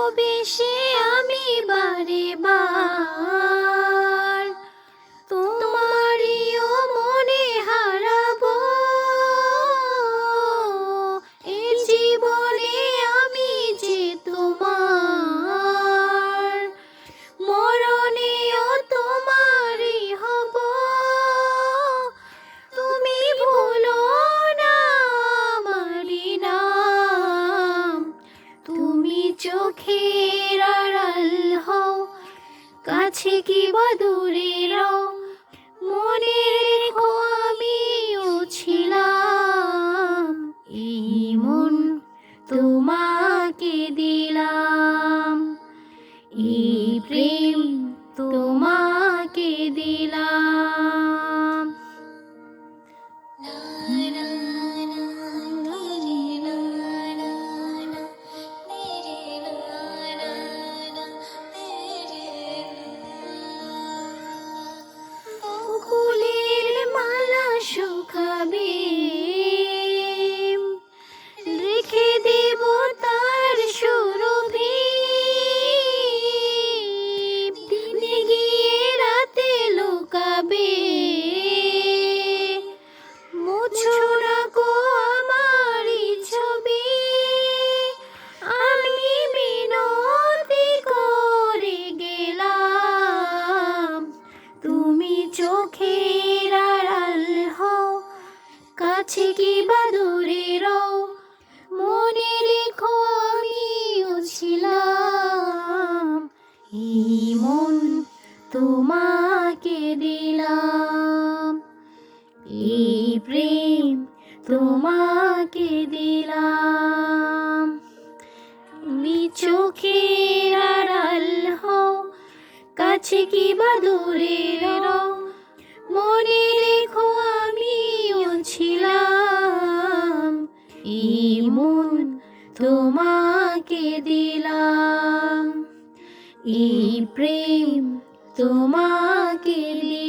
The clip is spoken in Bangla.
ভালোবেসে আমি বারে বার তোমারিও মনে হারাবো। এ জীবনে আমি যে তোমার, মরণেও তোমারই হব। তুমি ভুলো না আমারি নাম, তুমি চোখের আড়াল হও, কাছে কি বা দূরে রও। মনে রেখো আমিও ছিলাম, এই মন তোমাকে দিলাম, এই প্রেম তোমাকে দিলাম। বকুলের মালা শুকাবে, রেখে দেব তার সুরভি। দিনে গিয়ে রাতে লুকাবে, মুছো না গো আমারই ছবি। আমি মিনতি করে গেলাম, তুমি চোখের আড়াল হও, কাছে কি বা দূরে রও। মনে রেখো আমিও ছিলাম, এই মন তোমাকে দিলাম, এই প্রেম তোমাকে দিলাম। তুমি চোখের আড়াল হও, কাছে কি বা দূরে রও। মনে রেখো আমিও ছিলাম, এই মন তোমাকে দিলাম, এই প্রেম তোমাকে দিলাম।